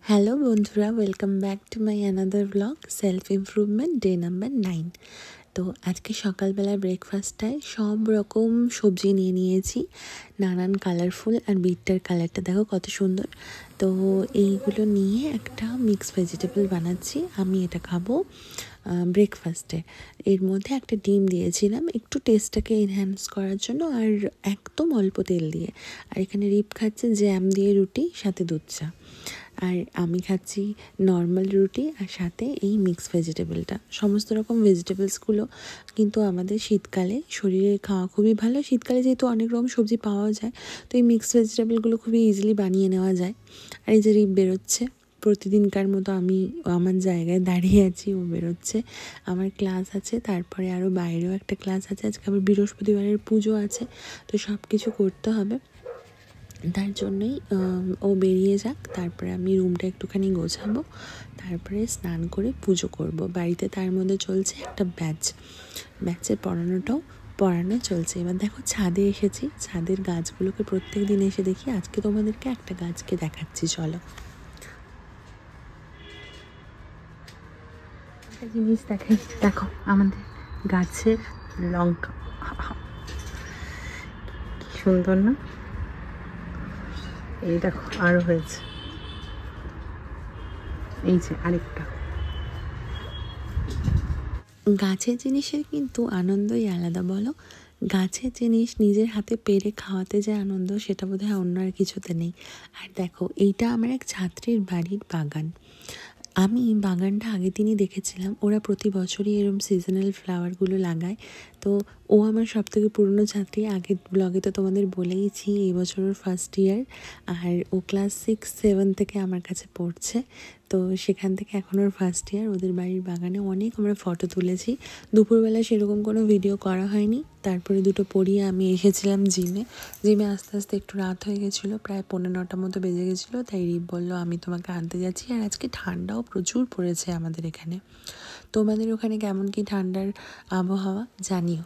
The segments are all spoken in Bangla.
হ্যালো বন্ধুরা, welcome back to my another blog self improvement day number 9। তো আজকে সকালবেলা ব্রেকফাস্টটায় সব রকম সবজি নিয়ে নিয়েছি, নানান কালারফুল। আর বিটটার কালারটা দেখো কত সুন্দর। তো এইগুলো নিয়ে একটা মিক্স ভেজিটেবল বানাচ্ছি। আমি এটা খাবো ব্রেকফাস্টে। এর মধ্যে একটা ডিম দিয়েছিলাম একটু টেস্টটাকে এনহ্যান্স করার জন্য, আর একদম অল্প তেল দিয়ে। আর এখানে রিপ খাচ্ছে জ্যাম দিয়ে রুটি, সাথে দুধ চা। আর আমি খাচ্ছি নর্মাল রুটি আর সাথে এই মিক্স ভেজিটেবলটা। সমস্ত রকম ভেজিটেবলসগুলো কিন্তু আমাদের শীতকালে শরীরে খাওয়া খুবই ভালো। শীতকালে যেহেতু অনেক রকম সবজি পাওয়া যায়, তো এই মিক্স ভেজিটেবলগুলো খুবই ইজিলি বানিয়ে নেওয়া যায়। আর এই যে রিপ বেরোচ্ছে, প্রতিদিনকার মতো আমি আমার জায়গায় দাঁড়িয়ে আছি, ও বেরোচ্ছে। আমার ক্লাস আছে, তারপরে আরও বাইরেও একটা ক্লাস আছে। আজকে আবার বৃহস্পতিবারের পুজো আছে, তো সব কিছু করতে হবে। তার জন্যই ও বেরিয়ে যাক, তারপরে আমি রুমটা একটুখানি গোছাবো, তারপরে স্নান করে পুজো করব বাড়িতে। তার মধ্যে চলছে একটা ব্যাচের পড়ানো চলছে। এবার দেখো ছাদে এসেছি, ছাদের গাছগুলোকে প্রত্যেক দিন এসে দেখি। আজকে তোমাদেরকে একটা গাছকে দেখাচ্ছি, চলো। একটা জিনিস দেখাই, দেখো আমাদের গাছের লঙ্কা, কি সুন্দর না? এই দেখো আরো হয়েছে, এই যে আরেকটা। গাছের জিনিসের কিন্তু আনন্দই আলাদা, বলো? গাছের জিনিস নিজের হাতে পেরে খাওয়াতে যে আনন্দ, সেটা বোধহয় অন্য আর কিছুতে নেই। আর দেখো, এইটা আমার এক ছাত্রীর বাড়ির বাগান। আমি বাগানটা আগের দিনই দেখেছিলাম, ওরা প্রতি বছরই এরকম সিজনাল ফ্লাওয়ারগুলো লাগায়। তো ও আমার সবথেকে পুরনো ছাত্রী, আগের ব্লগে তো তোমাদের বলেইছি এই বছর ওর ফার্স্ট ইয়ার। আর ও ক্লাস 6-7 থেকে আমার কাছে পড়ছে, তো সেখান থেকে এখন ওর ফার্স্ট ইয়ার। ওদের বাড়ির বাগানে অনেক আমরা ফটো তুলেছি। দুপুরবেলা সেরকম কোনো ভিডিও করা হয়নি। তারপরে দুটো পড়িয়ে আমি এসেছিলাম জিমে আস্তে আস্তে একটু রাত হয়ে গেছিলো, প্রায় 9:30 মতো বেজে গেছিলো। তাই রিপ বললো আমি তোমাকে আনতে যাচ্ছি। আর আজকে ঠান্ডাও প্রচুর পড়েছে আমাদের এখানে। তোমাদের ওখানে কেমন কি ঠান্ডার আবহাওয়া জানিও।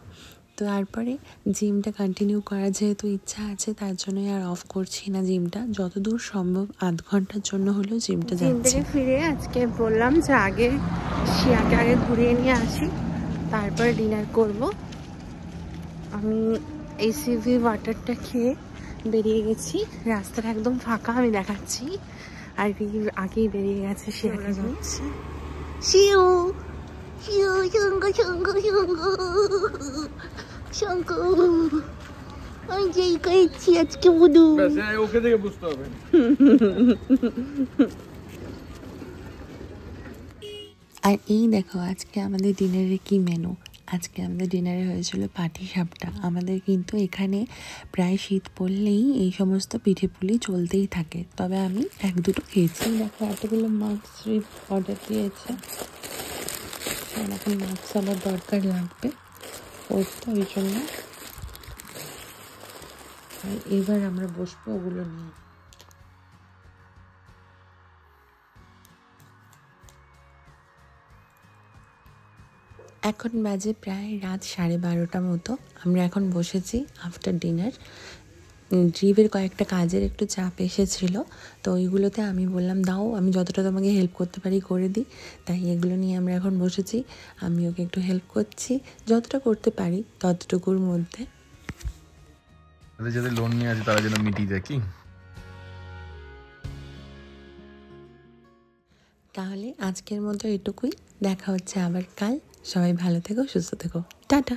তো তারপরে জিমটা কন্টিনিউ করার যেহেতু ইচ্ছা আছে, তার জন্যই আর অফ করছি না জিমটা। যতদূর সম্ভব আধ ঘন্টার জন্য হলেও জিমটা যাচ্ছি। জিম থেকে ফিরে আজকে বললাম যে শিয়াকে আগে ঘুরিয়ে নিয়ে আসি, তারপরে ডিনার করব। আমি এই সিভি ওয়াটারটা খেয়ে বেরিয়ে গেছি। রাস্তাটা একদম ফাঁকা, আমি দেখাচ্ছি। আর আগেই বেরিয়ে গেছে, শিয়াকে যাচ্ছে। শিউ শিউ শঙ্খ আমি যেই করেছি আজকে বুধু, ওকে দেখে বুঝতে হবে। আর এই দেখো আজকে আমাদের ডিনারে কি মেনু। আজকে আমাদের ডিনারে হয়েছিল পাটিসাপটা। আমাদের কিন্তু এখানে প্রায় শীত পড়লেই এই সমস্ত পিঠেপুলি চলতেই থাকে, তবে আমি 1-2টো খেয়েছি। দেখো এতগুলো মাস্ক অর্ডার দিয়েছে, এখন মাস্ক আবার দরকার লাগবে করতে, ওই জন্য। আর এবার আমরা বসবো ওগুলো নিয়ে। এখন বাজে প্রায় রাত 12:30 মতো। আমরা এখন বসেছি আফটার ডিনার। ড্রিপের কয়েকটা কাজের একটু চাপ এসেছিল, তো ওইগুলোতে আমি বললাম দাও, আমি যতটা তোমাকে হেল্প করতে পারি করে দিই। তাই এগুলো নিয়ে আমরা এখন বসেছি। আমি ওকে একটু হেল্প করছি, যতটা করতে পারি ততটুকুর মধ্যে। যাদের লোন নিয়ে আছে তারা যেন মিটিয়ে যায় কি। তাহলে আজকের মতো এটুকুই, দেখা হচ্ছে আবার কাল। সবাই ভালো থেকো, সুস্থ থেকো, টাটা।